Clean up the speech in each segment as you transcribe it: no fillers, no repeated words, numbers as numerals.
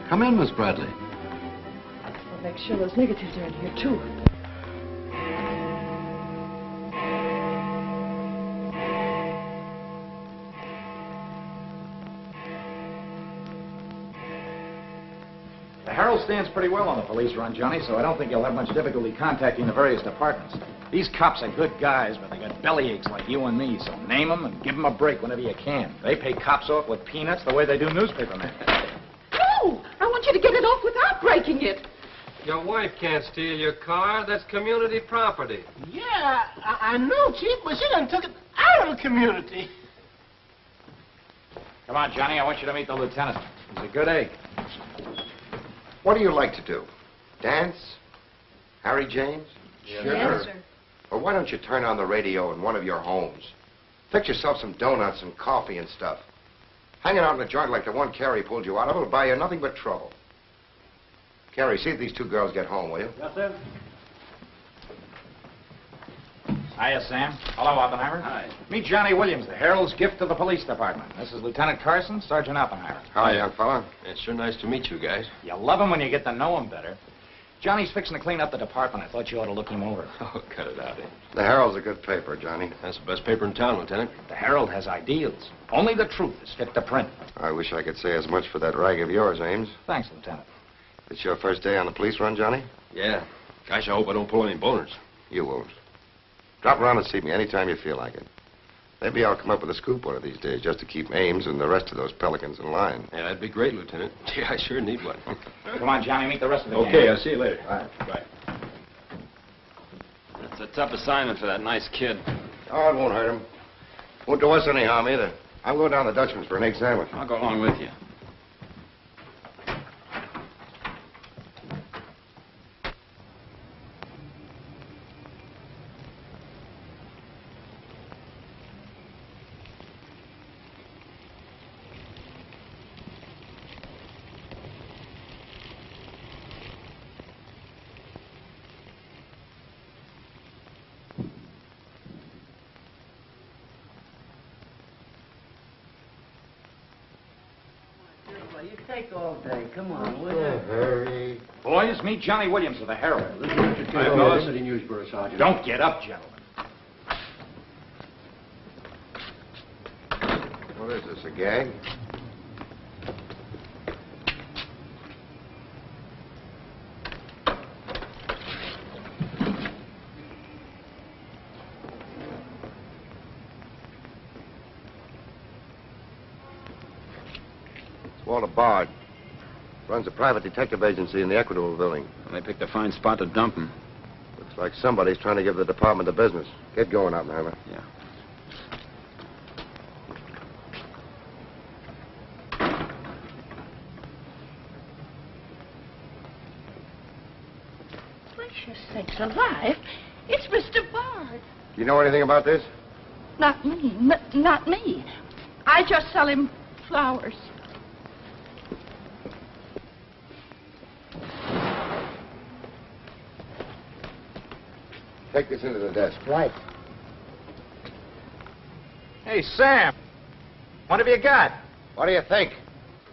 Come in, Miss Bradley. We'll make sure those negatives are in here, too. The Herald stands pretty well on the police run, Johnny, so I don't think you'll have much difficulty contacting the various departments. These cops are good guys, but they got bellyaches like you and me, so name them and give them a break whenever you can. They pay cops off with peanuts the way they do newspapermen. No! I want you to get it off without breaking it. Your wife can't steal your car. That's community property. Yeah, I know, Chief, but she done took it out of the community. Come on, Johnny, I want you to meet the lieutenant. He's a good egg. What do you like to do? Dance? Harry James? Yes, sir. Or why don't you turn on the radio in one of your homes? Fix yourself some donuts and coffee and stuff. Hanging out in a joint like the one Carrie pulled you out of will buy you nothing but trouble. Carrie, see if these two girls get home, will you? Yes, sir. Hiya, Sam. Hello, Oppenheimer. Hi. Meet Johnny Williams, the Herald's gift to the police department. This is Lieutenant Carson, Sergeant Oppenheimer. Hi, young fella. It's sure nice to meet you guys. You love him when you get to know him better. Johnny's fixing to clean up the department. I thought you ought to look him over. Oh, cut it out, eh? The Herald's a good paper, Johnny. That's the best paper in town, Lieutenant. The Herald has ideals. Only the truth is fit to print. I wish I could say as much for that rag of yours, Ames. Thanks, Lieutenant. It's your first day on the police run, Johnny? Yeah. Gosh, I hope I don't pull any boners. You won't. Drop around and see me anytime you feel like it. Maybe I'll come up with a scoop one of these days just to keep Ames and the rest of those pelicans in line. Yeah, that'd be great, Lieutenant. Yeah, I sure need one. Come on, Johnny, meet the rest of the gang. Okay, I'll see you later. All right. Bye. That's a tough assignment for that nice kid. Oh, it won't hurt him. Won't do us any harm either. I'm going down to Dutchman's for an egg sandwich. I'll go along with you. You take all day. Come on, will you? Hurry. Boys, meet Johnny Williams of the Herald. Hi, fellas. City Newsboro, Sergeant. Don't get up, gentlemen. What is this, a gag? Walter Bard. Runs a private detective agency in the Equitable building. And they picked a fine spot to dump him. Looks like somebody's trying to give the department the business. Get going, Oppenheimer. Yeah. Gracious sakes alive. It's Mr. Bard. Do you know anything about this? Not me. Not me. I just sell him flowers. Take this into the desk. Right. Hey, Sam. What have you got? What do you think?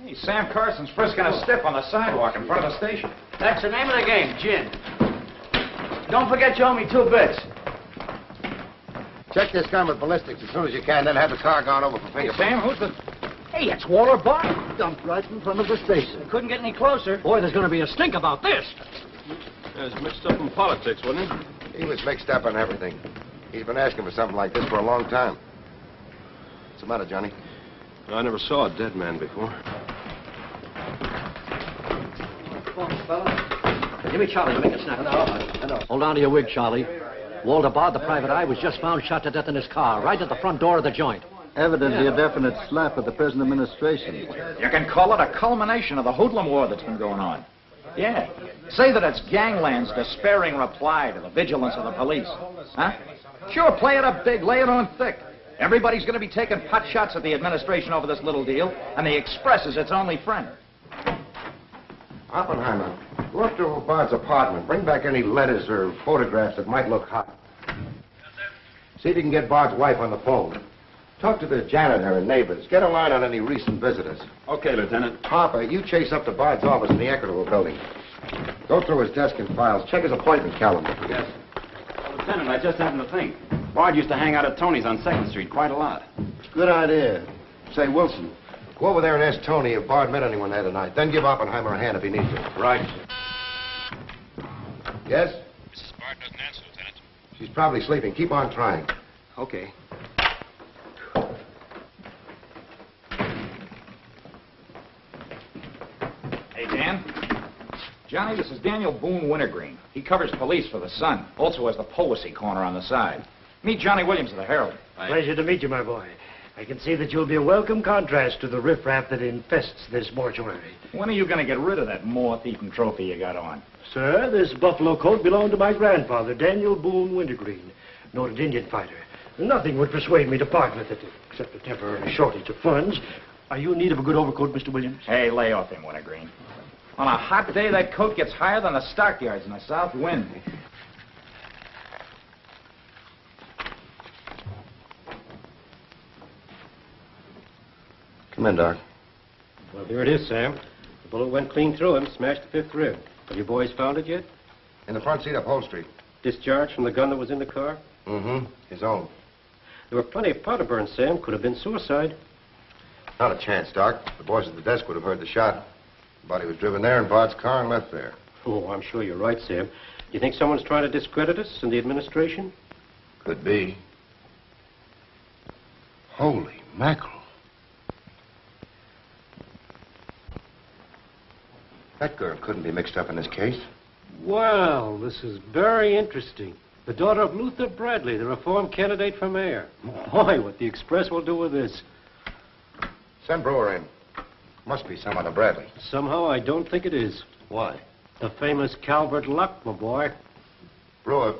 Hey, Sam Carson's frisking a stiff on the sidewalk in front of the station. That's the name of the game, gin. Don't forget you owe me 2 bits. Check this gun with ballistics as soon as you can, then have the car gone over for Hey, fingerprints. Sam, who's the... Hey, it's Walter Bard. Dumped right in front of the station. Couldn't get any closer. Boy, there's going to be a stink about this. Yeah, it's mixed up in politics, wasn't it? He was mixed up on everything. He's been asking for something like this for a long time. What's the matter, Johnny? I never saw a dead man before. Give me Charlie to make a snap. No. Hold on to your wig, Charlie. Walter Bard, the private eye, was just found shot to death in his car, right at the front door of the joint. Evidently a definite slap at the present administration. You can call it a culmination of the hoodlum war that's been going on. Yeah. Say that it's Gangland's despairing reply to the vigilance of the police. Huh? Sure, play it up big, lay it on thick. Everybody's going to be taking pot shots at the administration over this little deal, and the Express is its only friend. Oppenheimer, go up to Bard's apartment. Bring back any letters or photographs that might look hot. See if you can get Bard's wife on the phone. Talk to the janitor and neighbors. Get a line on any recent visitors. Okay, Lieutenant. Harper, you chase up to Bard's office in the Equitable building. Go through his desk and files. Check his appointment calendar. Yes. Lieutenant, I just happened to think. Bard used to hang out at Tony's on 2nd Street quite a lot. Good idea. Say, Wilson, go over there and ask Tony if Bard met anyone there tonight. Then give Oppenheimer a hand if he needs it. Right. Yes? Mrs. Bard doesn't answer, Lieutenant. She's probably sleeping. Keep on trying. Okay. Hey, Dan. Johnny, this is Daniel Boone Wintergreen. He covers police for the Sun. Also has the policy corner on the side. Meet Johnny Williams of the Herald. Pleasure to meet you, my boy. I can see that you'll be a welcome contrast to the riffraff that infests this mortuary. When are you going to get rid of that moth-eaten trophy you got on? Sir, this buffalo coat belonged to my grandfather, Daniel Boone Wintergreen, noted Indian fighter. Nothing would persuade me to part with it, except a temporary shortage of funds. Are you in need of a good overcoat, Mr. Williams? Hey, lay off him, Wintergreen. On a hot day, that coat gets higher than the stockyards in a south wind. Come in, Doc. Well, here it is, Sam. The bullet went clean through him, smashed the 5th rib. Have you boys found it yet? In the front seat upholstery. Discharged from the gun that was in the car? Mm-hmm. His own. There were plenty of powder burns, Sam. Could have been suicide. Not a chance, Doc. The boys at the desk would have heard the shot. The body was driven there in Bard's car and left there. Oh, I'm sure you're right, Sam. You think someone's trying to discredit us in the administration? Could be. Holy mackerel. That girl couldn't be mixed up in this case. Well, this is very interesting. The daughter of Luther Bradley, the reform candidate for mayor. Boy, what the Express will do with this. Send Brewer in. Must be some other Bradley. Somehow, I don't think it is. Why? The famous Calvert Luck, my boy. Brewer,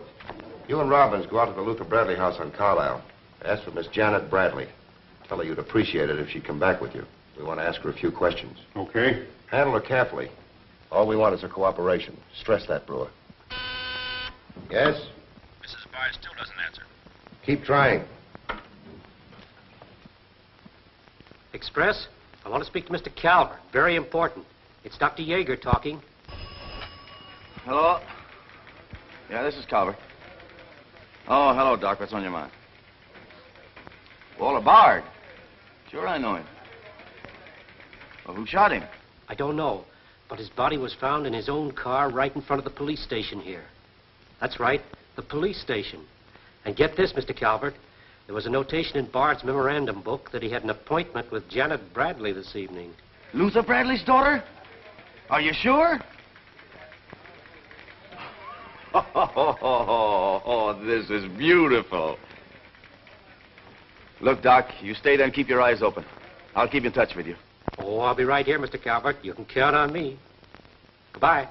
you and Robbins go out to the Luther Bradley house on Carlisle. Ask for Miss Janet Bradley. Tell her you'd appreciate it if she'd come back with you. We want to ask her a few questions. Okay. Handle her carefully. All we want is her cooperation. Stress that, Brewer. Yes? Mrs. Bard still doesn't answer. Keep trying. Express, I want to speak to Mr. Calvert. Very important. It's Dr. Yeager talking. Hello? Yeah, this is Calvert. Oh, hello, Doc. What's on your mind? Walter Bard. Sure, I know him. Well, who shot him? I don't know, but his body was found in his own car right in front of the police station here. That's right, the police station. And get this, Mr. Calvert. There was a notation in Bard's memorandum book that he had an appointment with Janet Bradley this evening. Luther Bradley's daughter? Are you sure? Oh, this is beautiful. Look, Doc, you stay there and keep your eyes open. I'll keep in touch with you. Oh, I'll be right here, Mr. Calvert. You can count on me. Goodbye.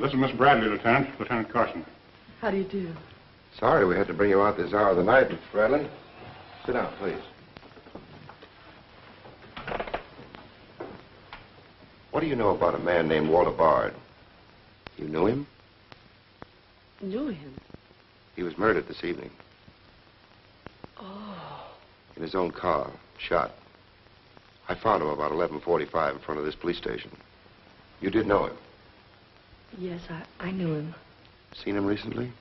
This is Miss Bradley, Lieutenant. Lieutenant Carson. How do you do? Sorry we had to bring you out this hour of the night, Miss Bradley. Sit down, please. What do you know about a man named Walter Bard? You knew him? Knew him? He was murdered this evening. Oh. In his own car, shot. I found him about 11:45 in front of this police station. You did know him? Yes, I knew him. Seen him recently?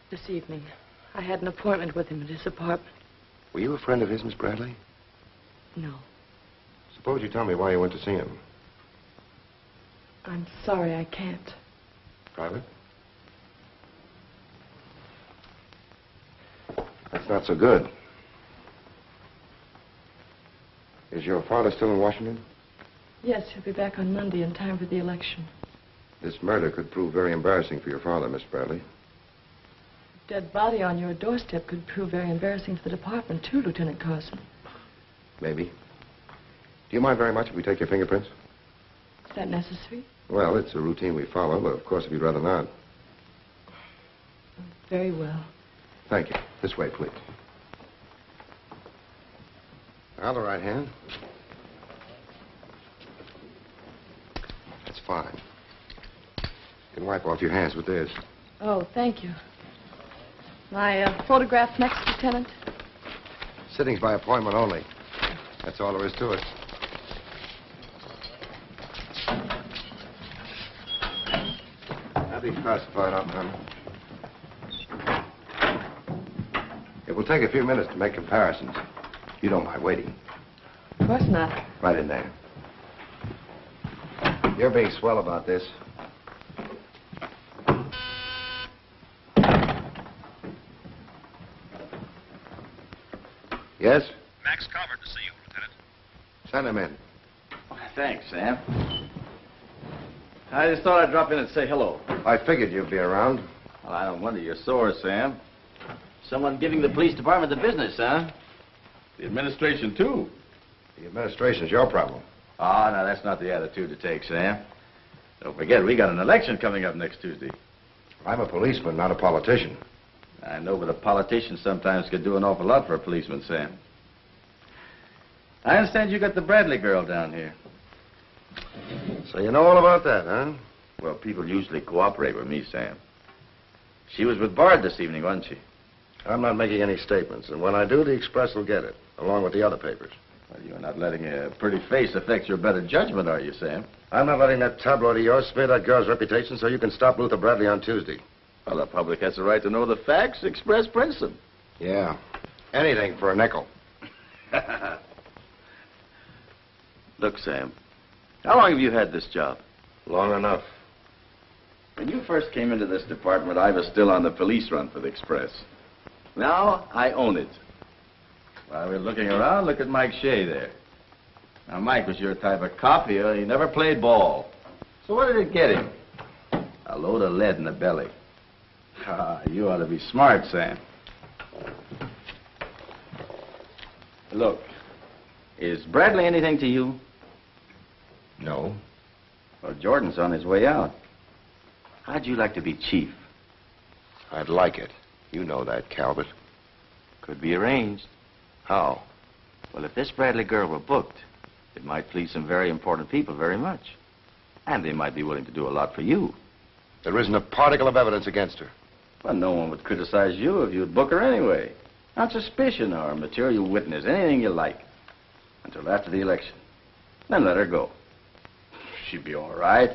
This evening. I had an appointment with him at his apartment. Were you a friend of his, Miss Bradley? No. Suppose you tell me why you went to see him. I'm sorry I can't. Private? That's not so good. Is your father still in Washington? Yes, he'll be back on Monday in time for the election. This murder could prove very embarrassing for your father, Miss Bradley. A dead body on your doorstep could prove very embarrassing to the department, too, Lieutenant Carson. Maybe. Do you mind very much if we take your fingerprints? Is that necessary? Well, it's a routine we follow, but of course if you'd rather not. Very well. Thank you. This way, please. Now, the right hand. That's fine. You can wipe off your hands with this. Oh, thank you. My photograph next, Lieutenant? Sittings by appointment only. That's all there is to it. That'll be classified, Oppenheimer. It will take a few minutes to make comparisons. You don't mind waiting. Of course not. Right in there. You're being swell about this. Yes? Max Calvert to see you, Lieutenant. Send him in. Thanks, Sam. I just thought I'd drop in and say hello. I figured you'd be around. Well, I don't wonder you're sore, Sam. Someone giving the police department the business, huh? The administration, too. The administration's your problem. Ah, now, that's not the attitude to take, Sam. Don't forget, we got an election coming up next Tuesday. I'm a policeman, not a politician. I know, but a politician sometimes could do an awful lot for a policeman, Sam. I understand you got the Bradley girl down here. So you know all about that, huh? Well, people usually cooperate with me, Sam. She was with Bard this evening, wasn't she? I'm not making any statements, and when I do, the Express will get it, along with the other papers. Well, you're not letting a pretty face affect your better judgment, are you, Sam? I'm not letting that tabloid of yours smear that girl's reputation so you can stop Luther Bradley on Tuesday. Well, the public has the right to know the facts. Express prints them. Yeah. Anything for a nickel. Look, Sam, how long have you had this job? Long enough. When you first came into this department, I was still on the police run for the Express. Now, I own it. While we're looking around, look at Mike Shea there. Now, Mike was your type of copier. He never played ball. So what did it get him? A load of lead in the belly. Ah, you ought to be smart, Sam. Look, is Bradley anything to you? No. Well, Jordan's on his way out. How'd you like to be chief? I'd like it. You know that, Calvert. Could be arranged. How? Well, if this Bradley girl were booked, it might please some very important people very much. And they might be willing to do a lot for you. There isn't a particle of evidence against her. Well, no one would criticize you if you'd book her anyway. Not suspicion or material witness, anything you like. Until after the election. Then let her go. She'd be all right.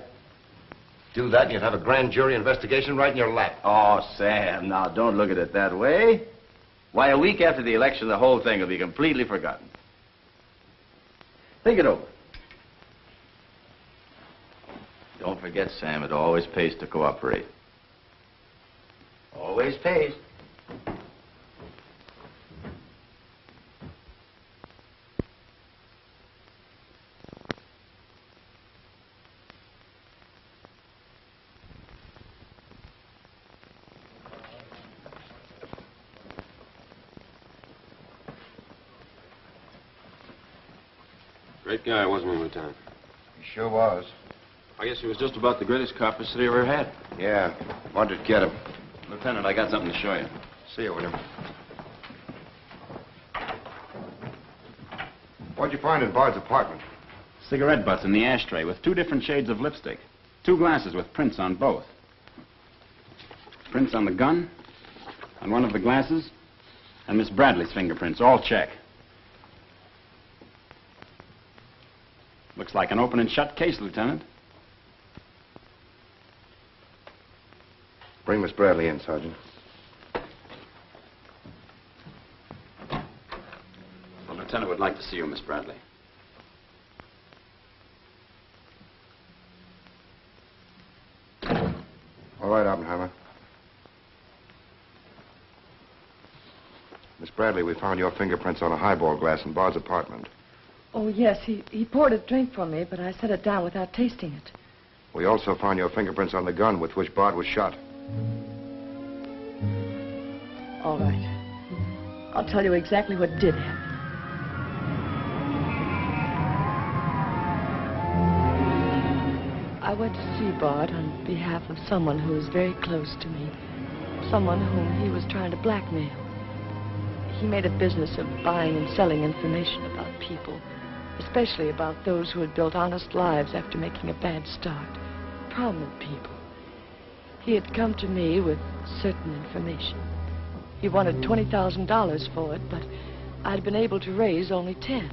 Do that and you'd have a grand jury investigation right in your lap. Oh, Sam, now don't look at it that way. Why, a week after the election, the whole thing will be completely forgotten. Think it over. Don't forget, Sam, it always pays to cooperate. Always pays. Great guy, wasn't he, Lieutenant? He sure was. I guess he was just about the greatest cop the city ever had. Yeah. Wanted to get him. Lieutenant, I got something to show you. See you, William. What'd you find in Bard's apartment? Cigarette butts in the ashtray with 2 different shades of lipstick. 2 glasses with prints on both. Prints on the gun, on one of the glasses, and Miss Bradley's fingerprints, all check. Looks like an open and shut case, Lieutenant. Bring Miss Bradley in, Sergeant. The lieutenant would like to see you, Miss Bradley. All right, Oppenheimer. Miss Bradley, we found your fingerprints on a highball glass in Bard's apartment. Oh, yes, he poured a drink for me, but I set it down without tasting it. We also found your fingerprints on the gun with which Bard was shot. All right. I'll tell you exactly what did happen. I went to see Bard on behalf of someone who is very close to me. someone whom he was trying to blackmail. He made a business of buying and selling information about people, especially about those who had built honest lives after making a bad start. Prominent people. He had come to me with certain information. He wanted $20,000 for it, but I'd been able to raise only 10.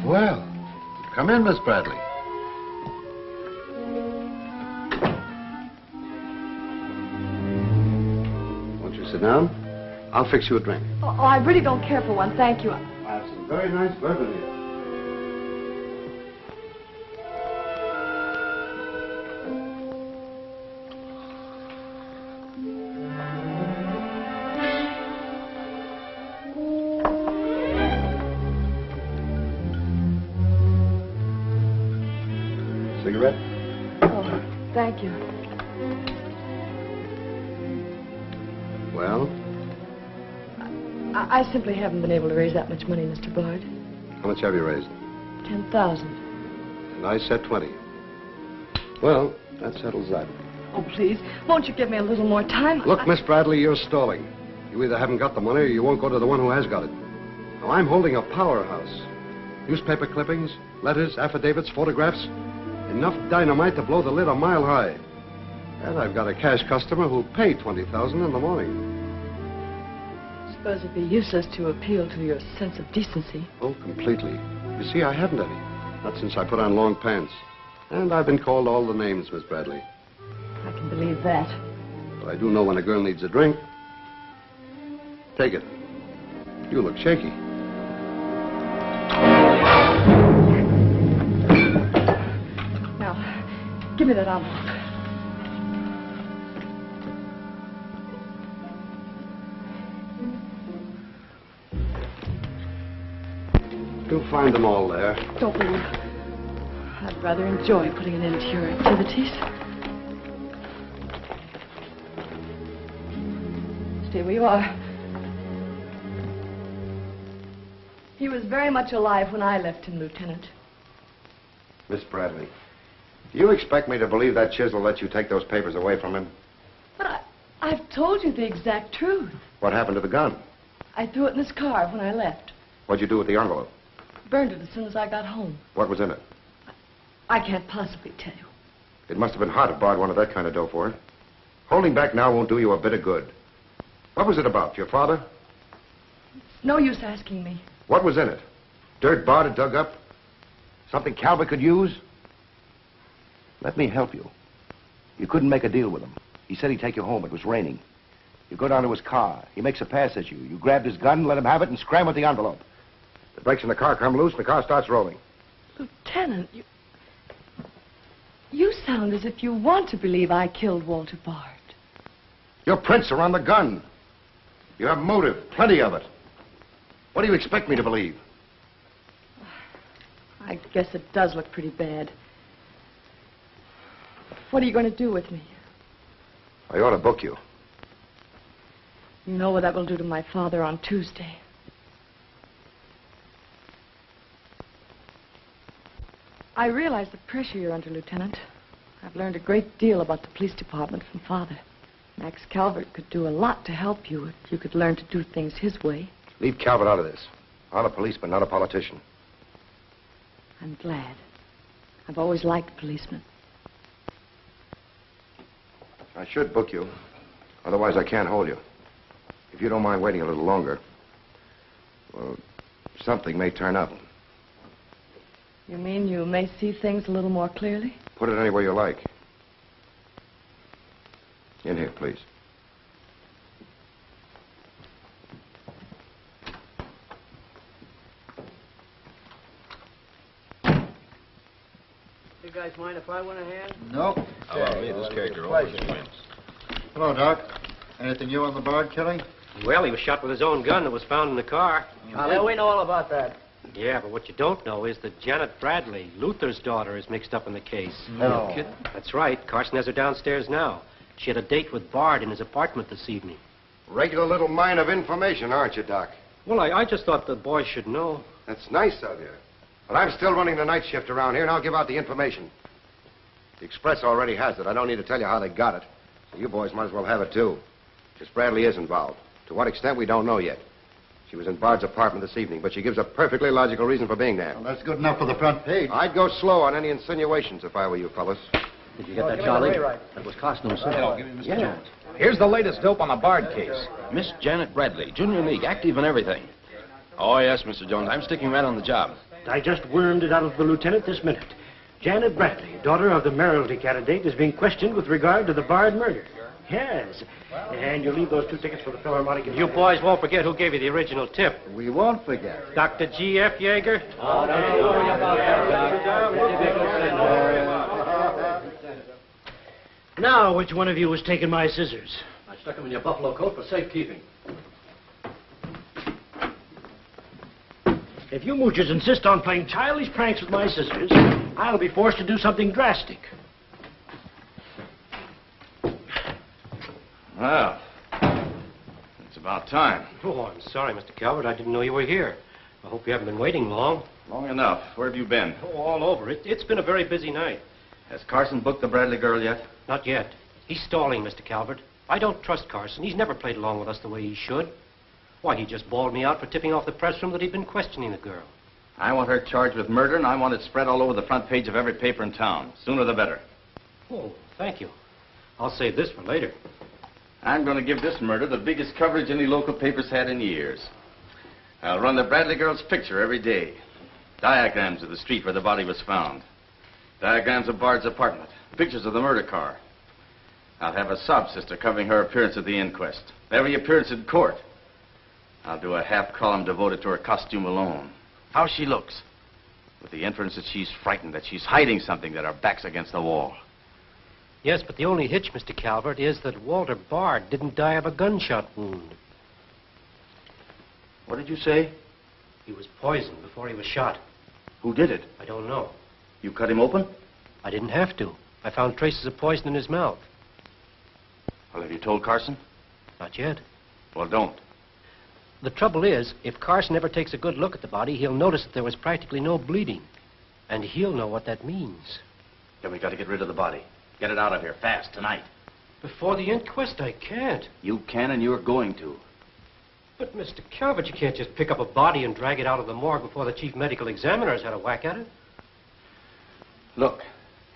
Well, come in, Miss Bradley. Won't you sit down? I'll fix you a drink. Oh, I really don't care for one, thank you. I have some very nice bourbon here. Cigarette? Oh, thank you. Well, I simply haven't been able to raise that much money, Mr. Bard. how much have you raised? 10,000. And I said 20. Well, that settles that. Oh, please, won't you give me a little more time? Look, Miss Bradley, you're stalling. You either haven't got the money or you won't go to the one who has got it. Now, I'm holding a powerhouse. Newspaper clippings, letters, affidavits, photographs. Enough dynamite to blow the lid a mile high. And I've got a cash customer who'll pay $20,000 in the morning. I suppose it'd be useless to appeal to your sense of decency. Oh, completely. You see, I haven't any. Not since I put on long pants. And I've been called all the names, Miss Bradley. I can believe that. But I do know when a girl needs a drink. Take it. You look shaky. Now, give me that envelope. You'll find them all there. Don't worry. I'd rather enjoy putting an end to your activities. Stay where you are. He was very much alive when I left him, Lieutenant. Miss Bradley, do you expect me to believe that Chisel let you take those papers away from him? But I've told you the exact truth. What happened to the gun? I threw it in his car when I left. What'd you do with the envelope? Burned it as soon as I got home. What was in it? I can't possibly tell you. It must have been hot if Bard wanted that kind of dough for it. Holding back now won't do you a bit of good. What was it about? Your father? No use asking me. What was in it? Dirt Bard had dug up? Something Calvert could use? Let me help you. You couldn't make a deal with him. He said he'd take you home. It was raining. You go down to his car. He makes a pass at you. You grabbed his gun, let him have it, and scram with the envelope. The brakes in the car come loose and the car starts rolling. Lieutenant, you sound as if you want to believe I killed Walter Bard. Your prints are on the gun. You have motive, plenty of it. What do you expect me to believe? I guess it does look pretty bad. What are you going to do with me? I ought to book you. You know what that will do to my father on Tuesday. I realize the pressure you're under, Lieutenant. I've learned a great deal about the police department from Father. Max Calvert could do a lot to help you if you could learn to do things his way. Leave Calvert out of this. I'm a policeman, not a politician. I'm glad. I've always liked policemen. I should book you. Otherwise, I can't hold you. If you don't mind waiting a little longer, well, something may turn up. You mean you may see things a little more clearly? Put it anywhere you like. In here, please. You guys mind if I went a hand? No. This character always wins. Hello, Doc. Anything new on the Bard killing? Well, he was shot with his own gun that was found in the car. Yeah, we know all about that. Yeah, but what you don't know is that Janet Bradley, Luther's daughter, is mixed up in the case. No. Kidding? That's right. Carson has her downstairs now. She had a date with Bard in his apartment this evening. Regular little mine of information, aren't you, Doc? Well, I just thought the boys should know. That's nice of you. But I'm still running the night shift around here, and I'll give out the information. The Express already has it. I don't need to tell you how they got it. So you boys might as well have it, too. Because Bradley is involved. To what extent, we don't know yet. She was in Bard's apartment this evening, but she gives a perfectly logical reason for being there. Well, that's good enough for the front page. I'd go slow on any insinuations if I were you fellas. Did you get that, Charlie? That was Costume, sir. Hello, give me Mr. Jones. Here's the latest dope on the Bard case. Miss Janet Bradley, Junior League, active and everything. Oh, yes, Mr. Jones. I'm sticking right on the job. I just wormed it out of the lieutenant this minute. Janet Bradley, daughter of the mayoralty candidate, is being questioned with regard to the Bard murder. Yes. And you'll leave those 2 tickets for the Philharmonic. You boys won't forget who gave you the original tip. We won't forget. Dr. G.F. Yeager. Oh, don't worry about that, Now, which one of you was taking my scissors? I stuck them in your buffalo coat for safekeeping. If you moochers insist on playing childish pranks with my scissors, I'll be forced to do something drastic. Well, it's about time. Oh, I'm sorry, Mr. Calvert. I didn't know you were here. I hope you haven't been waiting long. Long enough. Where have you been? Oh, all over. It's been a very busy night. Has Carson booked the Bradley girl yet? Not yet. He's stalling, Mr. Calvert. I don't trust Carson. He's never played along with us the way he should. Why, he just bawled me out for tipping off the press room that he'd been questioning the girl. I want her charged with murder, and I want it spread all over the front page of every paper in town. Sooner the better. Oh, thank you. I'll save this for later. I'm going to give this murder the biggest coverage any local paper's had in years. I'll run the Bradley girl's picture every day. Diagrams of the street where the body was found. Diagrams of Bard's apartment. Pictures of the murder car. I'll have a sob sister covering her appearance at the inquest. Every appearance in court. I'll do a half column devoted to her costume alone. How she looks. With the inference that she's frightened, that she's hiding something, that her back's against the wall. Yes, but the only hitch, Mr. Calvert, is that Walter Bard didn't die of a gunshot wound. What did you say? He was poisoned before he was shot. Who did it? I don't know. You cut him open? I didn't have to. I found traces of poison in his mouth. Well, have you told Carson? Not yet. Well, don't. The trouble is, if Carson ever takes a good look at the body, he'll notice that there was practically no bleeding. And he'll know what that means. Then we got to get rid of the body. Get it out of here, fast, tonight. Before the inquest, I can't. You can, and you're going to. But, Mr. Calvert, you can't just pick up a body and drag it out of the morgue before the chief medical examiner has had a whack at it. Look,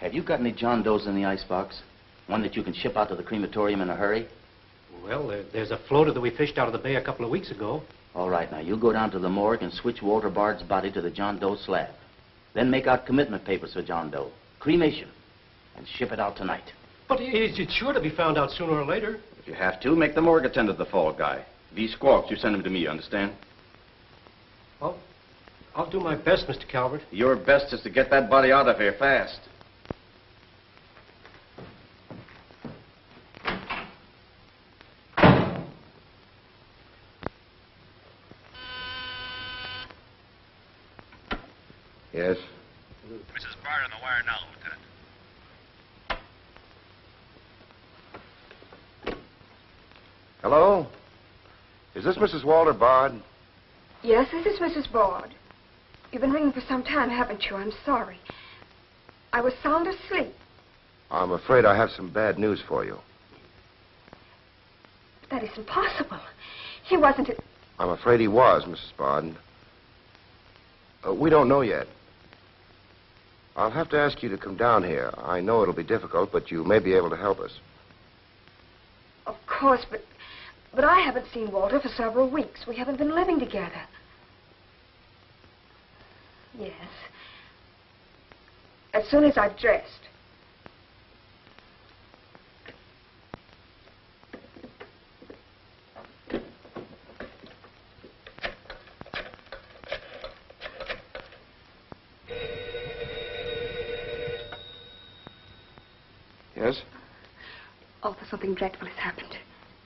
have you got any John Does in the icebox? One that you can ship out to the crematorium in a hurry? Well, there's a floater that we fished out of the bay a couple of weeks ago. All right, now, you go down to the morgue and switch Walter Bard's body to the John Doe slab. Then make out commitment papers for John Doe. Cremation. And ship it out tonight. But it's sure to be found out sooner or later. If you have to, make the morgue attendant the fall guy. If he squawks, you send him to me, you understand? Well, I'll do my best, Mr. Calvert. Your best is to get that body out of here fast. Yes? Mrs. Bard on the wire now, Lieutenant. Hello? Is this Mrs. Walter Bard? Yes, this is Mrs. Bard. You've been ringing for some time, haven't you? I'm sorry. I was sound asleep. I'm afraid I have some bad news for you. But that is impossible. He wasn't... I'm afraid he was, Mrs. Bard. We don't know yet. I'll have to ask you to come down here. I know it'll be difficult, but you may be able to help us. Of course, but I haven't seen Walter for several weeks. We haven't been living together. Yes. As soon as I've dressed. Yes? Arthur, something dreadful has happened.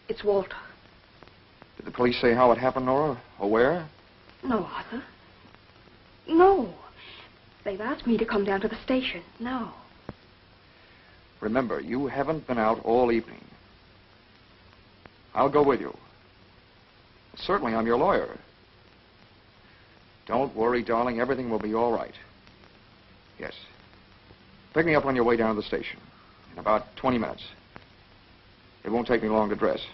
It's Walter. Did the police say how it happened, Nora? Or where? No, Arthur. No. They've asked me to come down to the station. No. Remember, you haven't been out all evening. I'll go with you. Certainly, I'm your lawyer. Don't worry, darling. Everything will be all right. Yes. Pick me up on your way down to the station. In about 20 minutes. It won't take me long to dress.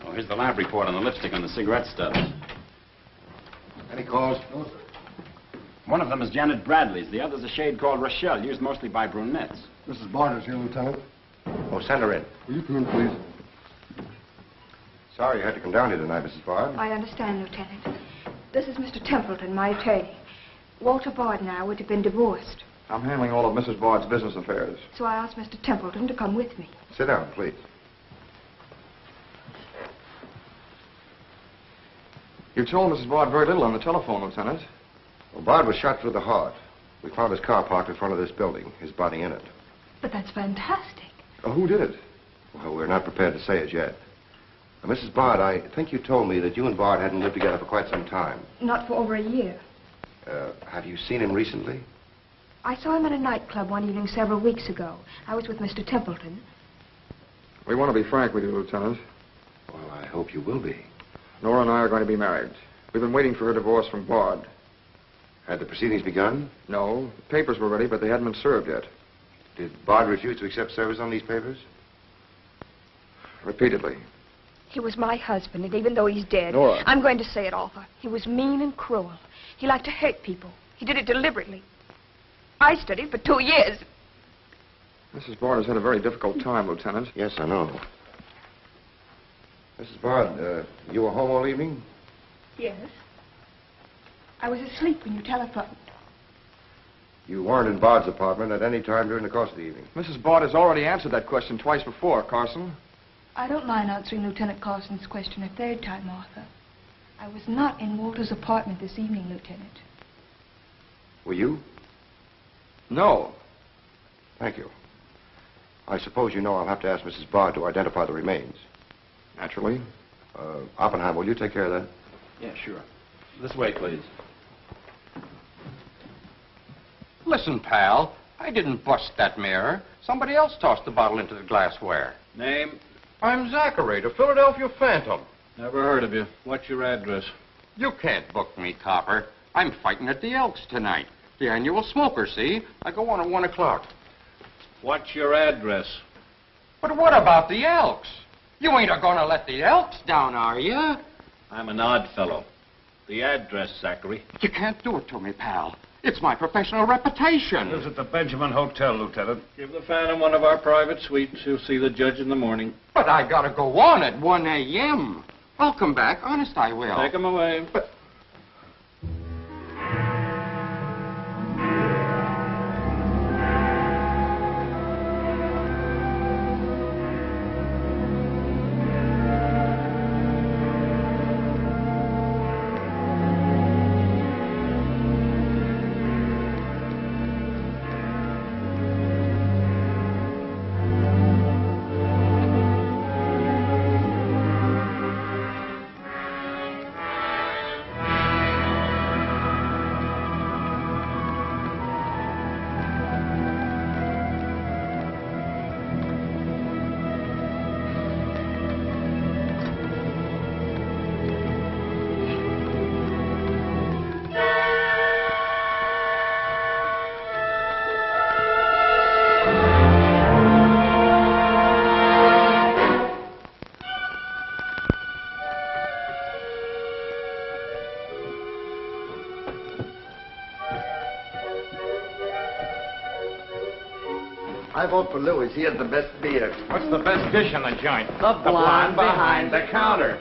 Oh, here's the lab report on the lipstick on the cigarette stubs. Any calls? No, sir. One of them is Janet Bradley's. The other's a shade called Rochelle, used mostly by brunettes. Mrs. Bard is here, Lieutenant. Oh, send her in. Will you come in, please? Sorry you had to come down here tonight, Mrs. Bard. I understand, Lieutenant. This is Mr. Templeton, my attorney. Walter Bard and I would have been divorced, I'm handling all of Mrs. Bard's business affairs. so I asked Mr. Templeton to come with me. Sit down, please. You told Mrs. Bard very little on the telephone, Lieutenant. Well, Bard was shot through the heart. We found his car parked in front of this building, his body in it. But that's fantastic. Oh, who did it? Well, we're not prepared to say it yet. Mrs. Bard, I think you told me that you and Bard hadn't lived together for quite some time. Not for over a year. Have you seen him recently? I saw him at a nightclub one evening several weeks ago. I was with Mr. Templeton. We want to be frank with you, Lieutenant. Well, I hope you will be. Nora and I are going to be married. We've been waiting for her divorce from Bard. Had the proceedings begun? No. The papers were ready, but they hadn't been served yet. Did Bard refuse to accept service on these papers? Repeatedly. He was my husband, and even though he's dead, Nora. I'm going to say it, Arthur. He was mean and cruel. He liked to hurt people. He did it deliberately. I studied for 2 years. Mrs. Bard has had a very difficult time, Lieutenant. Yes, I know. Mrs. Bard, you were home all evening? Yes. I was asleep when you telephoned. You weren't in Bard's apartment at any time during the course of the evening? Mrs. Bard has already answered that question twice before, Carson. I don't mind answering Lieutenant Carson's question a third time, Arthur. I was not in Walter's apartment this evening, Lieutenant. Were you? No. Thank you. I suppose you know I'll have to ask Mrs. Bard to identify the remains. Naturally. Oppenheim, will you take care of that? Yeah, sure. This way, please. Listen, pal, I didn't bust that mirror. Somebody else tossed the bottle into the glassware. Name? I'm Zachary, the Philadelphia Phantom. Never heard of you. What's your address? You can't book me, Copper. I'm fighting at the Elks tonight. The annual smoker, see? I go on at 1 o'clock. What's your address? But what about the Elks? You ain't a-gonna let the Elks down, are you? I'm an odd fellow. The address, Zachary. You can't do it to me, pal. It's my professional reputation. Lives at the Benjamin Hotel, Lieutenant. Give the Phantom one of our private suites. He'll see the judge in the morning. But I gotta go on at 1 a.m. I'll come back. Honest, I will. Take him away. But... I vote for Louis. He has the best beer. What's the best dish in the joint? The blonde behind the counter.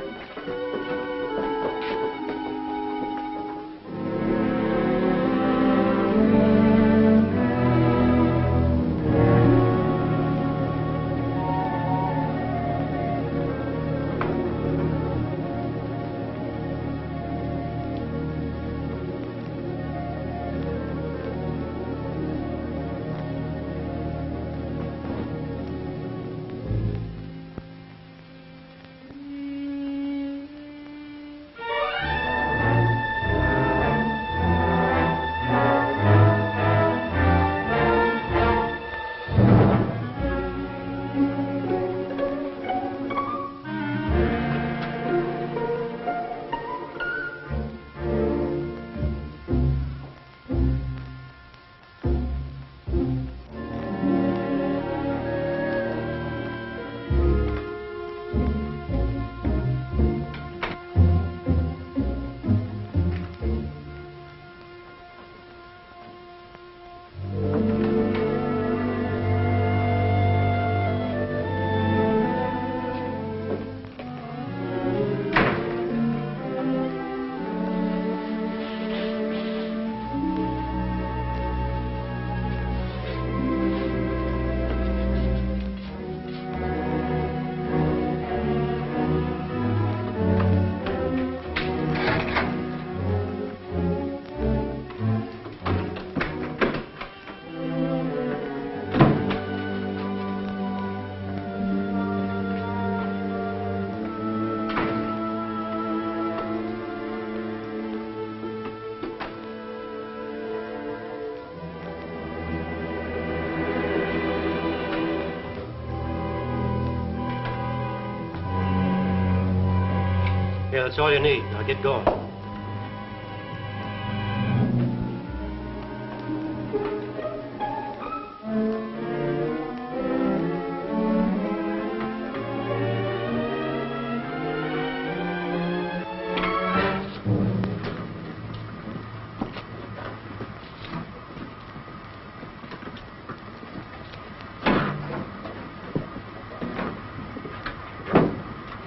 Yeah, that's all you need. Now get going.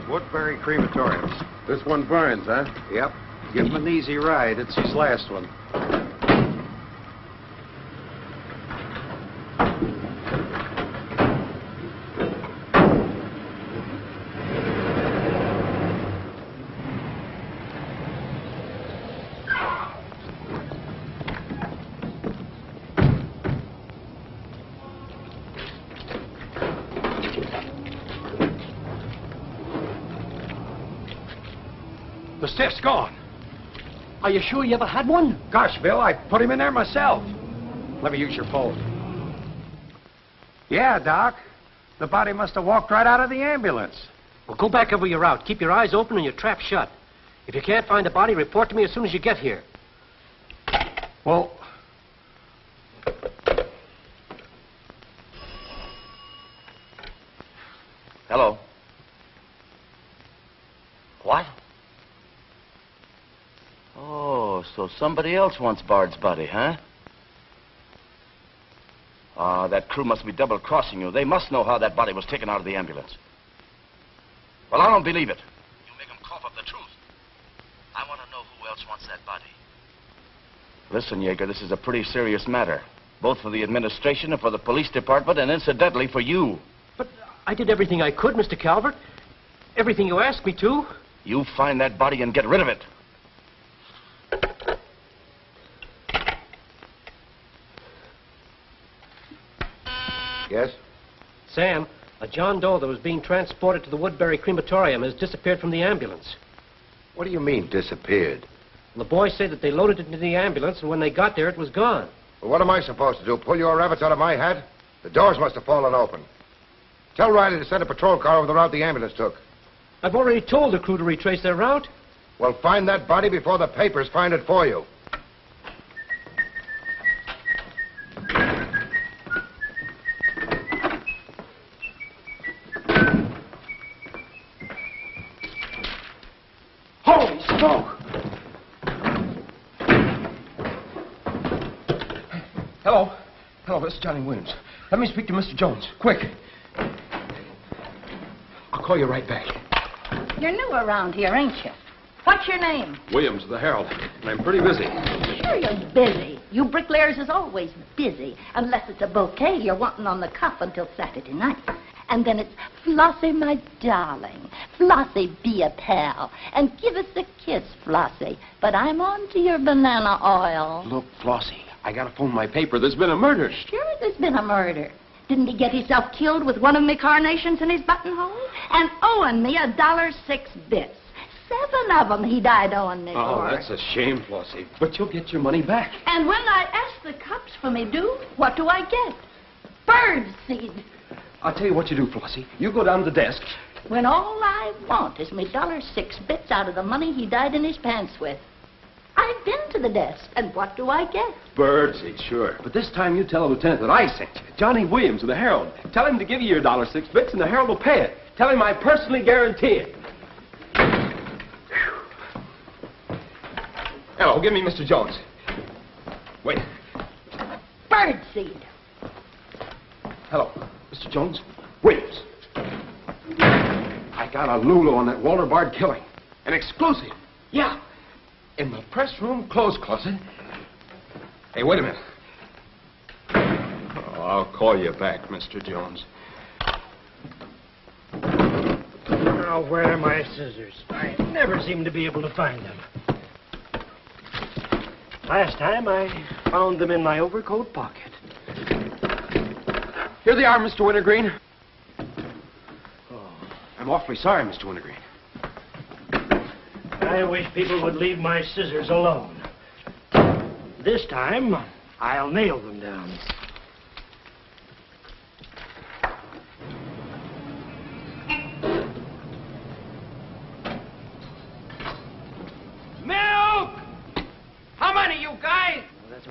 Woodbury Crematoriums. This one burns, huh? Yep. Give him an easy ride. It's his last one. The stiff's gone. Are you sure you ever had one? Gosh, Bill, I put him in there myself. Let me use your phone. Yeah, Doc. The body must have walked right out of the ambulance. Well, go back over your route. Keep your eyes open and your trap shut. If you can't find the body, report to me as soon as you get here. Well... Hello. What? Oh, so somebody else wants Bard's body, huh? Ah, that crew must be double-crossing you. They must know how that body was taken out of the ambulance. Well, I don't believe it. You make them cough up the truth. I want to know who else wants that body. Listen, Yeager, this is a pretty serious matter. Both for the administration and for the police department, and incidentally for you. But I did everything I could, Mr. Calvert. Everything you asked me to. You find that body and get rid of it. Yes? Sam, a John Doe that was being transported to the Woodbury Crematorium has disappeared from the ambulance. What do you mean, disappeared? The boys say that they loaded it into the ambulance, and when they got there, it was gone. Well, what am I supposed to do? Pull your rabbits out of my hat? The doors must have fallen open. Tell Riley to send a patrol car over the route the ambulance took. I've already told the crew to retrace their route. Well, find that body before the papers find it for you. Holy smoke! Hello. Hello, this is Johnny Williams. Let me speak to Mr. Jones. Quick. I'll call you right back. You're new around here, ain't you? What's your name? Williams of the Herald. And I'm pretty busy. Sure you're busy. You bricklayers is always busy. Unless it's a bouquet you're wanting on the cuff until Saturday night. And then it's, Flossie, my darling. Flossie, be a pal. And give us a kiss, Flossie. But I'm on to your banana oil. Look, Flossie, I gotta phone my paper. There's been a murder. Sure there's been a murder. Didn't he get himself killed with one of me carnations in his buttonhole? And owing me $1.06. 7 of them he died owing me Oh, for. that's a shame, Flossie. But you'll get your money back. And when I ask the cops for me due, what do I get? Bird seed. I'll tell you what you do, Flossie. You go down to the desk. When all I want is me $1.06 out of the money he died in his pants with. I've been to the desk, and what do I get? Birdseed, sure. But this time you tell the lieutenant that I sent you. Johnny Williams of the Herald. Tell him to give you your $1.06, and the Herald will pay it. Tell him I personally guarantee it. Hello, give me Mr. Jones. Wait. Birdseed. Hello, Mr. Jones. Williams. I got a Lulu on that Walter Bard killing. An exclusive. Yeah. In the press room clothes closet. Hey, wait a minute. Oh, I'll call you back, Mr. Jones. Now, where are my scissors? I never seem to be able to find them. Last time, I found them in my overcoat pocket. Here they are, Mr. Wintergreen. Oh, I'm awfully sorry, Mr. Wintergreen. I wish people would leave my scissors alone. This time, I'll nail them down.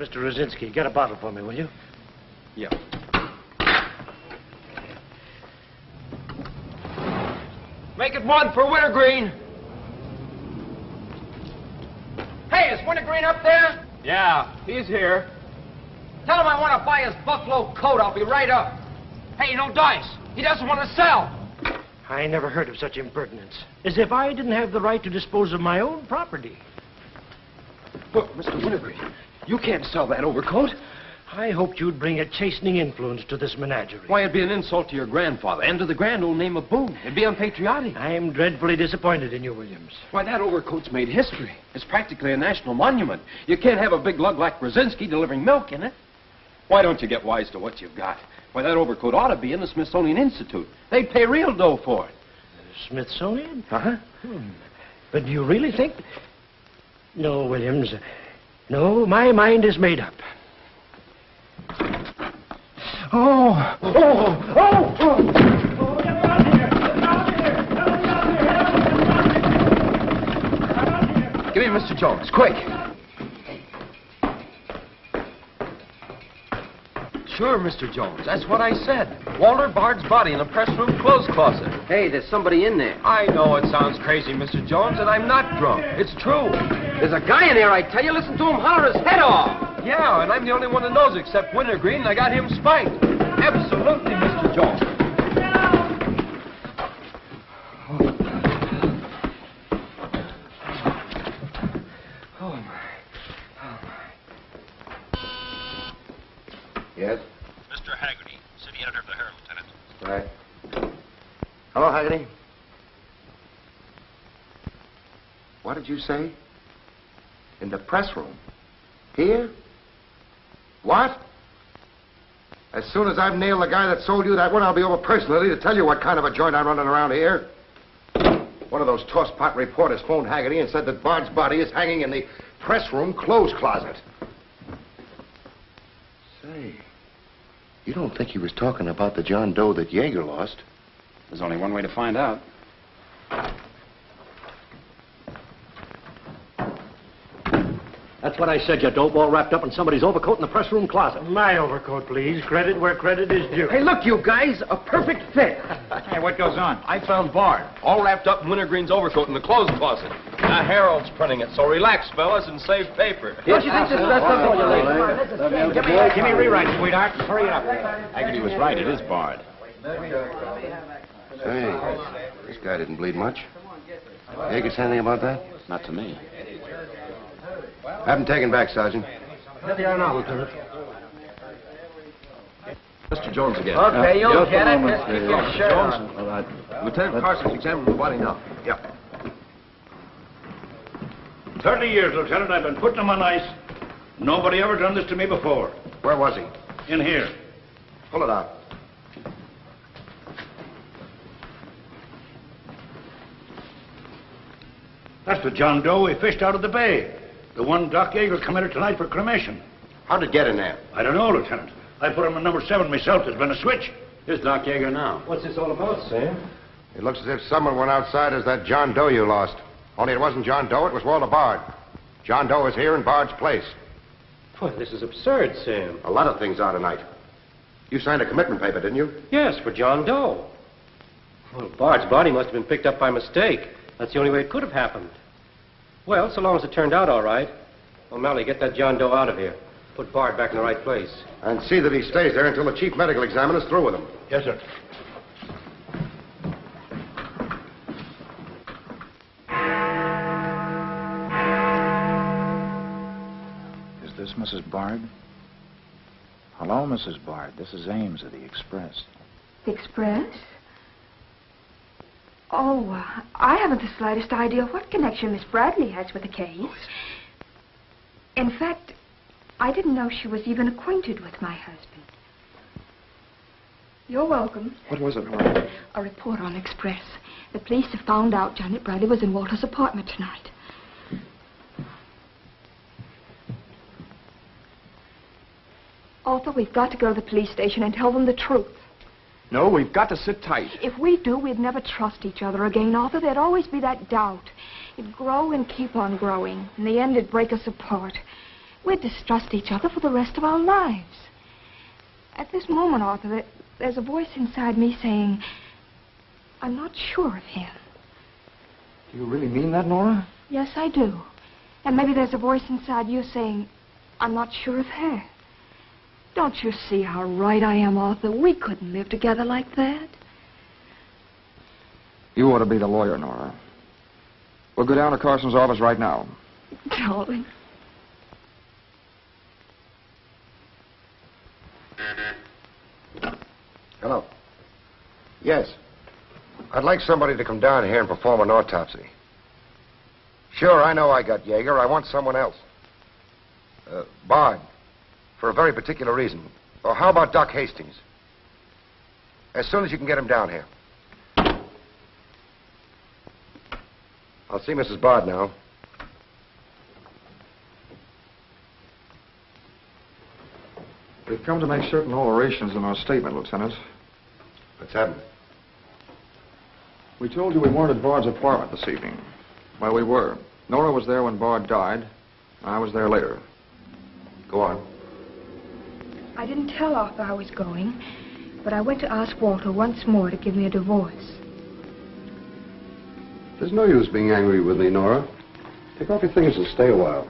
Mr. Rosinski, get a bottle for me, will you? Yeah. Make it one for Wintergreen. Hey, is Wintergreen up there? Yeah, he's here. Tell him I want to buy his buffalo coat. I'll be right up. Hey, no dice. He doesn't want to sell. I never heard of such impertinence. As if I didn't have the right to dispose of my own property. Look, Mr. Wintergreen, you can't sell that overcoat. I hoped you'd bring a chastening influence to this menagerie. Why, it'd be an insult to your grandfather and to the grand old name of Boone. It'd be unpatriotic. I'm dreadfully disappointed in you, Williams. Why, that overcoat's made history. It's practically a national monument. You can't have a big lug like Brzezinski delivering milk in it. Why don't you get wise to what you've got? Why, that overcoat ought to be in the Smithsonian Institute. They'd pay real dough for it. Smithsonian? Uh-huh. But do you really think... No, Williams. No, my mind is made up. Oh! Oh! Oh! Oh! Give me Mr. Jones, quick! Sure, Mr. Jones. That's what I said. Walter Bard's body in a press room clothes closet. Hey, there's somebody in there. I know it sounds crazy, Mr. Jones, and I'm not drunk. It's true. There's a guy in there, I tell you. Listen to him holler his head off. Yeah, and I'm the only one that knows except Wintergreen, and I got him spiked. Absolutely, Mr. Jones. Oh, my. Yes? Mr. Haggerty, city editor of the Herald, Lieutenant. Right. Hello, Haggerty. What did you say? In the press room? Here? What? As soon as I've nailed the guy that sold you that one, I'll be over personally to tell you what kind of a joint I'm running around here. One of those tosspot reporters phoned Haggerty and said that Bard's body is hanging in the press room clothes closet. Say, you don't think he was talking about the John Doe that Yeager lost? There's only one way to find out. That's what I said, you dope, all wrapped up in somebody's overcoat in the press room closet. My overcoat, please. Credit where credit is due. Hey, look, you guys, a perfect fit. Hey, what goes on? I found Bard, all wrapped up in Wintergreen's overcoat in the clothes closet. The Herald's printing it, so relax, fellas, and save paper. Don't you think this dress up all you ladies? Give me a rewrite, sweetheart. Hurry it up. Haggerty was right. It is Bard. Say, this guy didn't bleed much. Yeager say anything about that? Not to me. Have him taken back, Sergeant. There they are now, Lieutenant. Mr. Jones again. Okay, you'll get it. Just keep your shirt on. All right. Lieutenant Carson's examining the body now. Yep. 30 years, Lieutenant, I've been putting him on ice. Nobody ever done this to me before. Where was he? In here. Pull it out. That's the John Doe we fished out of the bay. The one Doc Yeager committed tonight for cremation. How'd it get in there? I don't know, Lieutenant. I put him in number 7 myself. There's been a switch. Here's Doc Yeager now. What's this all about, Sam? It looks as if someone went outside as that John Doe you lost. Only it wasn't John Doe, it was Walter Bard. John Doe is here in Bard's place. Boy, this is absurd, Sam. A lot of things are tonight. You signed a commitment paper, didn't you? Yes, for John Doe. Well, Bard's body must have been picked up by mistake. That's the only way it could have happened. Well, so long as it turned out all right. O'Malley, get that John Doe out of here. Put Bard back in the right place. And see that he stays there until the chief medical examiner's through with him. Yes, sir. Is this Mrs. Bard? Hello, Mrs. Bard. This is Ames of the Express. The Express? Oh, I haven't the slightest idea what connection Miss Bradley has with the case. In fact, I didn't know she was even acquainted with my husband. You're welcome. What was it, Helen? A report on Express. The police have found out Janet Bradley was in Walter's apartment tonight. Arthur, we've got to go to the police station and tell them the truth. No, we've got to sit tight. If we do, we'd never trust each other again, Arthur. There'd always be that doubt. It'd grow and keep on growing. In the end, it'd break us apart. We'd distrust each other for the rest of our lives. At this moment, Arthur, there's a voice inside me saying, I'm not sure of him. Do you really mean that, Nora? Yes, I do. And maybe there's a voice inside you saying, I'm not sure of her. Don't you see how right I am, Arthur? We couldn't live together like that. You ought to be the lawyer, Nora. We'll go down to Carson's office right now. Darling. Hello. Yes. I'd like somebody to come down here and perform an autopsy. Sure, I know I got Yeager. I want someone else. Bard. For a very particular reason. Or how about Doc Hastings? As soon as you can get him down here. I'll see Mrs. Bard now. We've come to make certain alterations in our statement, Lieutenant. What's happened? We told you we weren't at Bard's apartment this evening. Well, we were. Nora was there when Bard died. I was there later. Go on. I didn't tell Arthur I was going, but I went to ask Walter once more to give me a divorce. There's no use being angry with me, Nora. Take off your things and stay a while.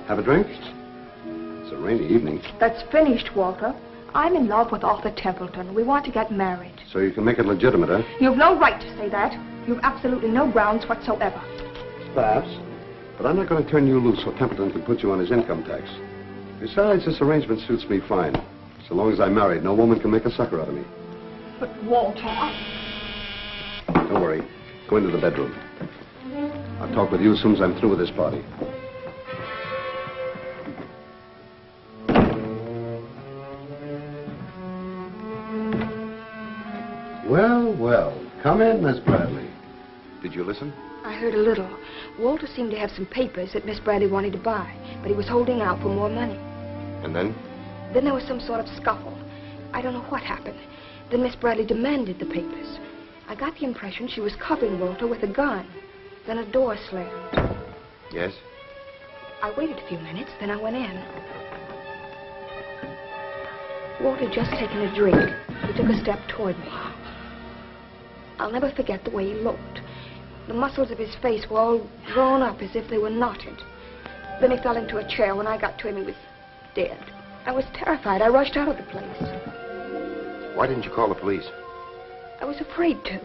Have a drink? It's a rainy evening. That's finished, Walter. I'm in love with Arthur Templeton. We want to get married. So you can make it legitimate, huh? You've no right to say that. You've absolutely no grounds whatsoever. Perhaps. But I'm not going to turn you loose so Templeton can put you on his income tax. Besides, this arrangement suits me fine. So long as I'm married, no woman can make a sucker out of me. But, Walter, Don't worry. Go into the bedroom. I'll talk with you as soon as I'm through with this party. Well, well. Come in, Miss Bradley. Did you listen? I heard a little. Walter seemed to have some papers that Miss Bradley wanted to buy, but he was holding out for more money. And then? Then there was some sort of scuffle. I don't know what happened. Then Miss Bradley demanded the papers. I got the impression she was covering Walter with a gun. Then a door slammed. Yes? I waited a few minutes, then I went in. Walter had just taken a drink. He took a step toward me. I'll never forget the way he looked. The muscles of his face were all drawn up as if they were knotted. Then he fell into a chair. When I got to him, he was dead. I was terrified. I rushed out of the place. Why didn't you call the police? I was afraid to.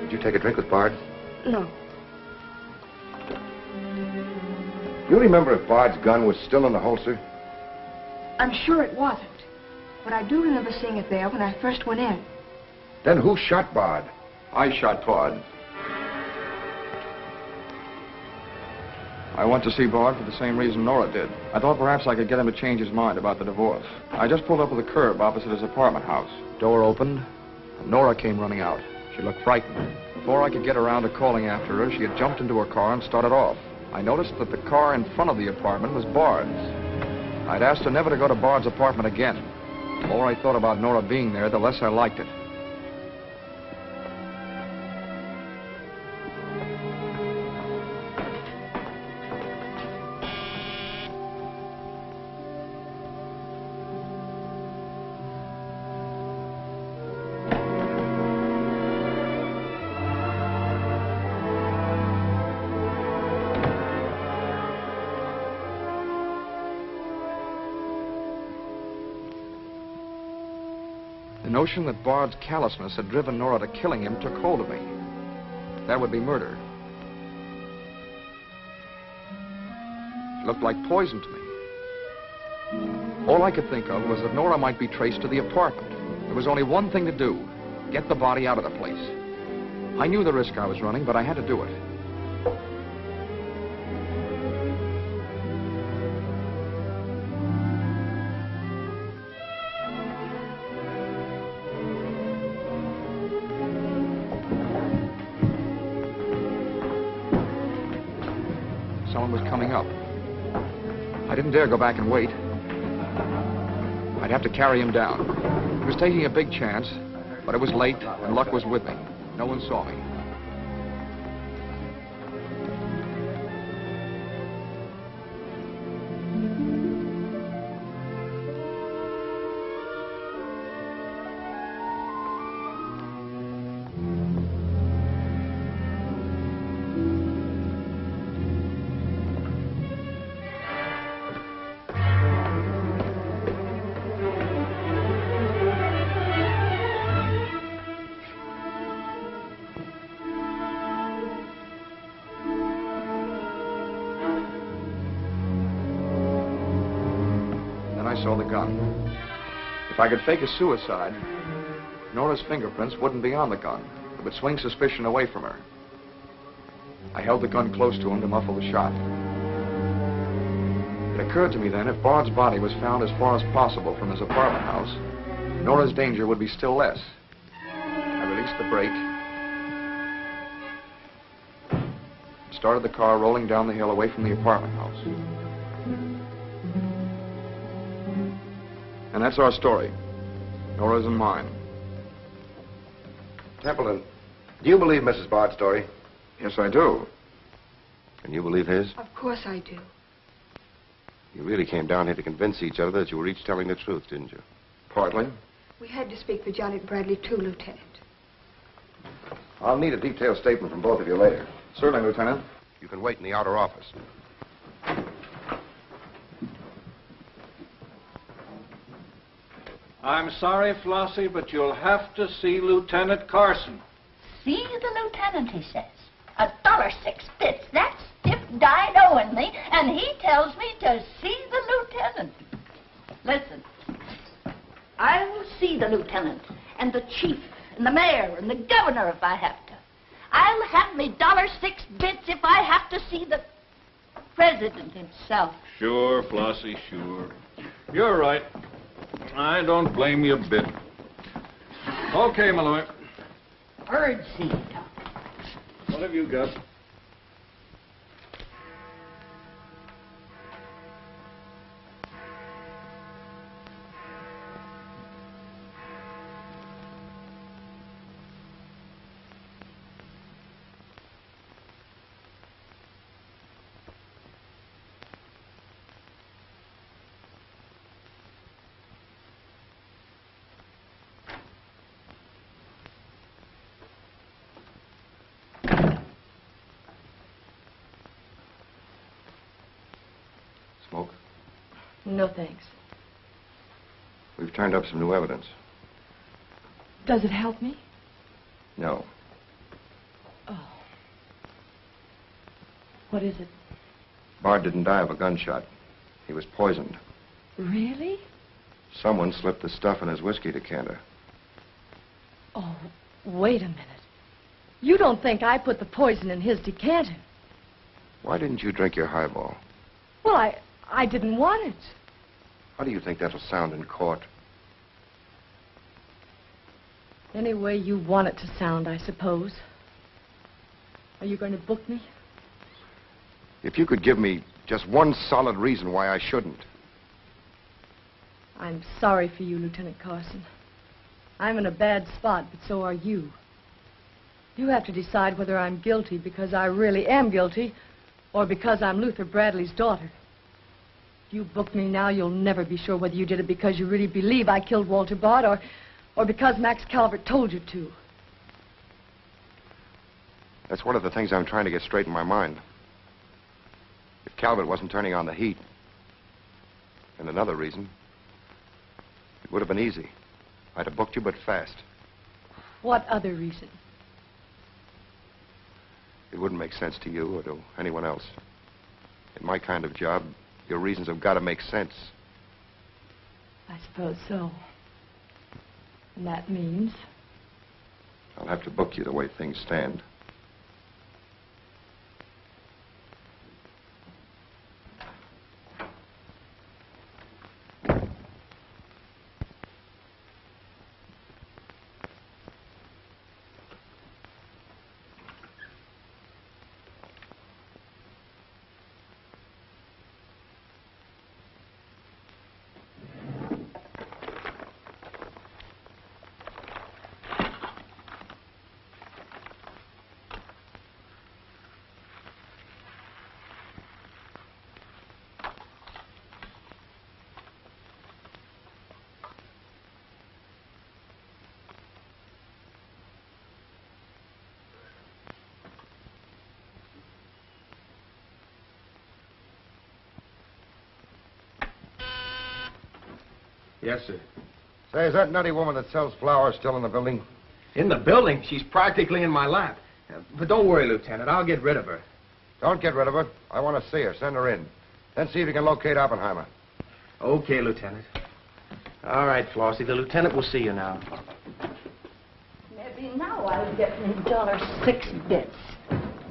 Did you take a drink with Bard? No. You remember if Bard's gun was still in the holster? I'm sure it wasn't. But I do remember seeing it there when I first went in. Then who shot Bard? I shot Bard. I went to see Bard for the same reason Nora did. I thought perhaps I could get him to change his mind about the divorce. I just pulled up at the curb opposite his apartment house. Door opened, and Nora came running out. She looked frightened. Before I could get around to calling after her, she had jumped into her car and started off. I noticed that the car in front of the apartment was Bard's. I'd asked her never to go to Bard's apartment again. The more I thought about Nora being there, the less I liked it. The notion that Bard's callousness had driven Nora to killing him took hold of me. That would be murder. It looked like poison to me. All I could think of was that Nora might be traced to the apartment. There was only one thing to do: get the body out of the place. I knew the risk I was running, but I had to do it. Someone was coming up. I didn't dare go back and wait. I'd have to carry him down. He was taking a big chance, but it was late, and luck was with me. No one saw me. saw the gun. If I could fake a suicide, Nora's fingerprints wouldn't be on the gun. It would swing suspicion away from her. I held the gun close to him to muffle the shot. It occurred to me then, if Bard's body was found as far as possible from his apartment house, Nora's danger would be still less. I released the brake, started the car rolling down the hill away from the apartment house. And that's our story. Nora's and mine. Templeton, do you believe Mrs. Bard's story? Yes, I do. And you believe his? Of course I do. You really came down here to convince each other that you were each telling the truth, didn't you? Partly. We had to speak for Janet Bradley, too, Lieutenant. I'll need a detailed statement from both of you later. Certainly, Lieutenant. You can wait in the outer office. I'm sorry, Flossie, but you'll have to see Lieutenant Carson. See the lieutenant, he says. $1.06. That's Stiff died owing me, and he tells me to see the lieutenant. Listen, I'll see the lieutenant, and the chief, and the mayor, and the governor if I have to. I'll have me $1.06 if I have to see the president himself. Sure, Flossie, sure. You're right. I don't blame you a bit. Okay, Malloy. Birdseed. What have you got? Smoke? No, thanks. We've turned up some new evidence. Does it help me? No. Oh. What is it? Bard didn't die of a gunshot. He was poisoned. Really? Someone slipped the stuff in his whiskey decanter. Oh, wait a minute. You don't think I put the poison in his decanter? Why didn't you drink your highball? Well, I didn't want it. How do you think that'll sound in court? Any way you want it to sound, I suppose. Are you going to book me? If you could give me just one solid reason why I shouldn't. I'm sorry for you, Lieutenant Carson. I'm in a bad spot, but so are you. You have to decide whether I'm guilty because I really am guilty or because I'm Luther Bradley's daughter. If you book me now, you'll never be sure whether you did it because you really believe I killed Walter Bard or because Max Calvert told you to. That's one of the things I'm trying to get straight in my mind. If Calvert wasn't turning on the heat, and another reason, it would have been easy. I'd have booked you, but fast. What other reason? It wouldn't make sense to you or to anyone else. In my kind of job, your reasons have got to make sense. I suppose so. And that means? I'll have to book you the way things stand. Yes, sir. Say, is that nutty woman that sells flowers still in the building? In the building? She's practically in my lap. But don't worry, Lieutenant. I'll get rid of her. Don't get rid of her. I want to see her. Send her in. Then see if you can locate Oppenheimer. Okay, Lieutenant. All right, Flossie. The lieutenant will see you now. Maybe now I'll get me $6.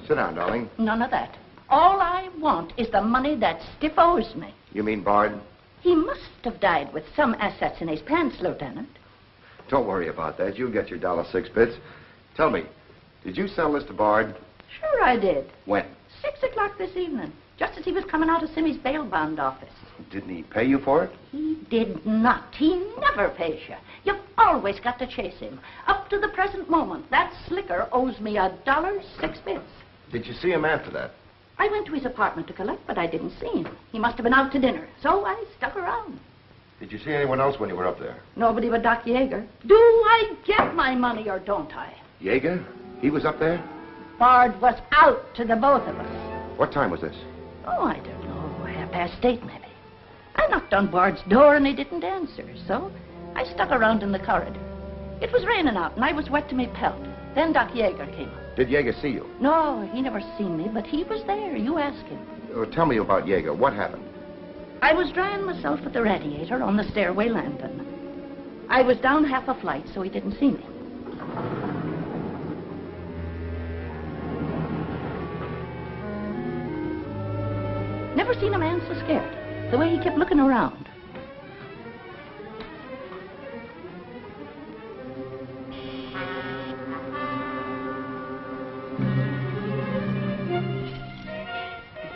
Sit down, darling. None of that. All I want is the money that Stiff owes me. You mean Bard? He must have died with some assets in his pants, Lieutenant. Don't worry about that. You'll get your $6. Tell me, did you sell this to Bard? Sure I did. When? 6 o'clock this evening, just as he was coming out of Simmy's bail bond office. Didn't he pay you for it? He did not. He never pays you. You've always got to chase him. Up to the present moment, that slicker owes me $6. Did you see him after that? I went to his apartment to collect, but I didn't see him. He must have been out to dinner, so I stuck around. Did you see anyone else when you were up there? Nobody but Doc Yeager. Do I get my money or don't I? Yeager? He was up there? Bard was out to the both of us. What time was this? Oh, I don't know, 8:30 maybe. I knocked on Bard's door and he didn't answer, so I stuck around in the corridor. It was raining out and I was wet to me pelt. Then Doc Yeager came up. Did Yeager see you? No, he never seen me, but he was there. You ask him. Tell me about Yeager. What happened? I was drying myself at the radiator on the stairway landing. I was down half a flight, so he didn't see me. Never seen a man so scared. The way he kept looking around.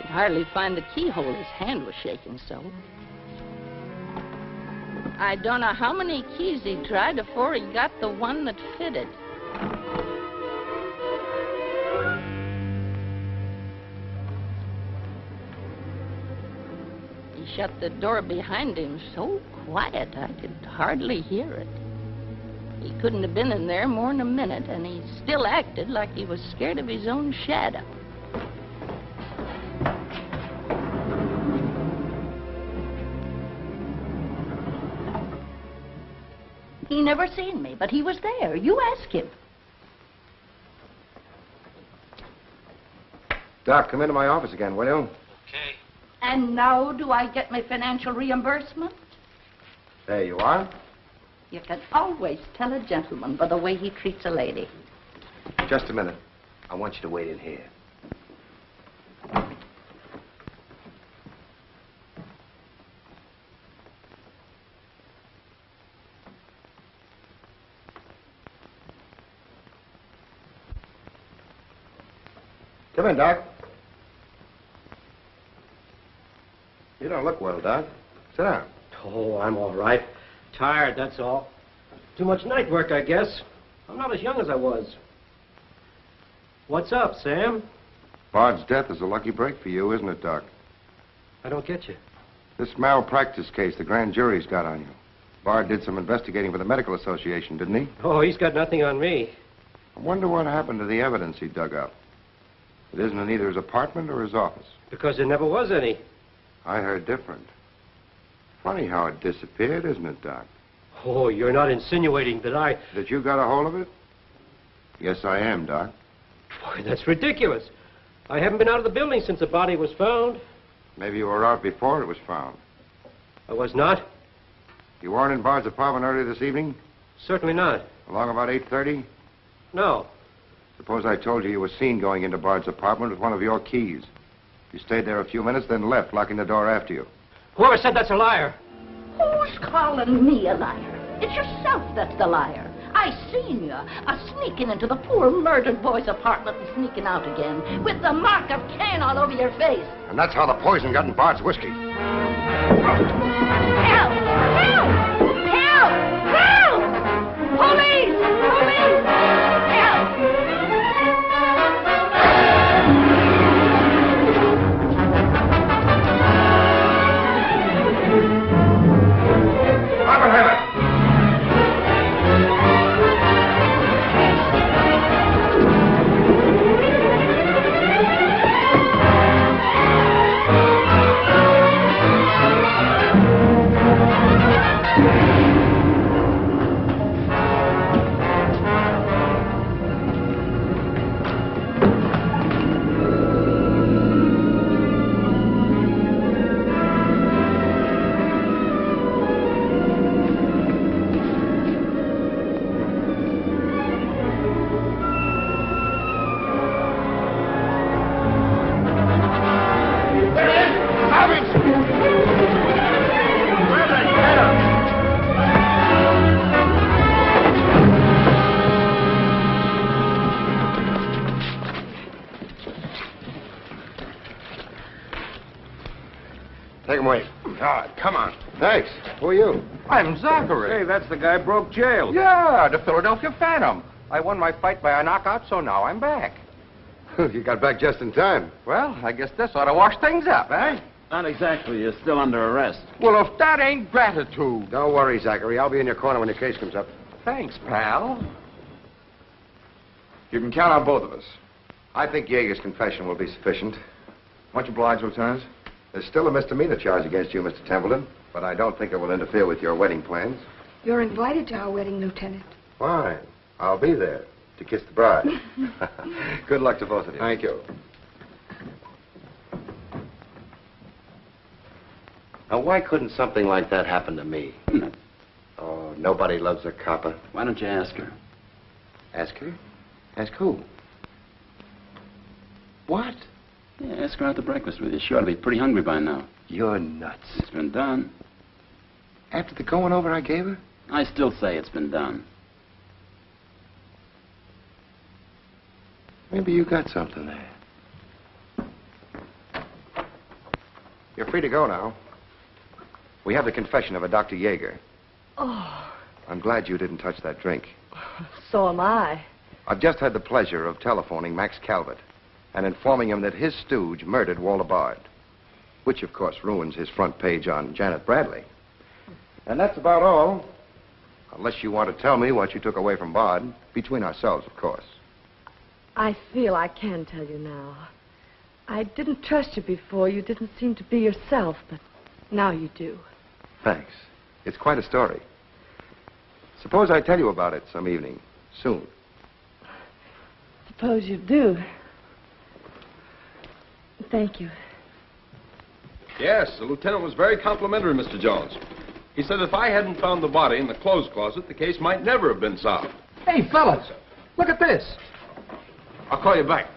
Hardly find the keyhole. His hand was shaking so. I don't know how many keys he tried before he got the one that fitted. He shut the door behind him so quiet I could hardly hear it. He couldn't have been in there more than a minute, and he still acted like he was scared of his own shadow. He never seen me, but he was there. You ask him. Doc, come into my office again, will you? Okay. And now do I get my financial reimbursement? There you are. You can always tell a gentleman by the way he treats a lady. Just a minute. I want you to wait in here. Come in, Doc. You don't look well, Doc. Sit down. Oh, I'm all right. Tired, that's all. Too much night work, I guess. I'm not as young as I was. What's up, Sam? Bard's death is a lucky break for you, isn't it, Doc? I don't get you. This malpractice case the grand jury's got on you. Bard did some investigating for the Medical Association, didn't he? Oh, he's got nothing on me. I wonder what happened to the evidence he dug up. It isn't in either his apartment or his office. Because there never was any. I heard different. Funny how it disappeared, isn't it, Doc? Oh, you're not insinuating that I... That you got a hold of it? Yes, I am, Doc. Boy, that's ridiculous. I haven't been out of the building since the body was found. Maybe you were out before it was found. I was not. You weren't in Bard's apartment earlier this evening? Certainly not. Along about 8:30? No. Suppose I told you were seen going into Bard's apartment with one of your keys. You stayed there a few minutes, then left, locking the door after you. Whoever said that's a liar? Who's calling me a liar? It's yourself that's the liar. I seen you sneaking into the poor murdered boy's apartment and sneaking out again with the mark of Cain all over your face. And that's how the poison got in Bard's whiskey. Help! Help! Help! Help! Police! Police! Help! Thanks. Who are you? I'm Zachary. Hey, that's the guy broke jail. Yeah, the Philadelphia Phantom. I won my fight by a knockout, so now I'm back. You got back just in time. Well, I guess this ought to wash things up, eh? Not exactly. You're still under arrest. Well, if that ain't gratitude. Don't worry, Zachary. I'll be in your corner when your case comes up. Thanks, pal. You can count on both of us. I think Yeager's confession will be sufficient. Much obliged, Lieutenant. There's still a misdemeanor charge against you, Mr. Templeton, but I don't think it will interfere with your wedding plans. You're invited to our wedding, Lieutenant. Fine. I'll be there to kiss the bride. Good luck to both of you. Thank you. Now, why couldn't something like that happen to me? Oh, nobody loves a copper. Why don't you ask her? Ask her? Ask who? What? Yeah, ask her out to breakfast with you. She ought to be pretty hungry by now. You're nuts. It's been done. After the going over I gave her? I still say it's been done. Maybe you got something there. You're free to go now. We have the confession of a Dr. Yeager. Oh, I'm glad you didn't touch that drink. so am I. I've just had the pleasure of telephoning Max Calvert and informing him that his stooge murdered Walter Bard, which, of course, ruins his front page on Janet Bradley. And that's about all. Unless you want to tell me what you took away from Bard, between ourselves, of course. I feel I can tell you now. I didn't trust you before. You didn't seem to be yourself, but now you do. Thanks. It's quite a story. Suppose I tell you about it some evening, soon. Suppose you do. Thank you. Yes, the lieutenant was very complimentary, Mr. Jones. He said if I hadn't found the body in the clothes closet, the case might never have been solved. Hey, fellas, look at this. I'll call you back.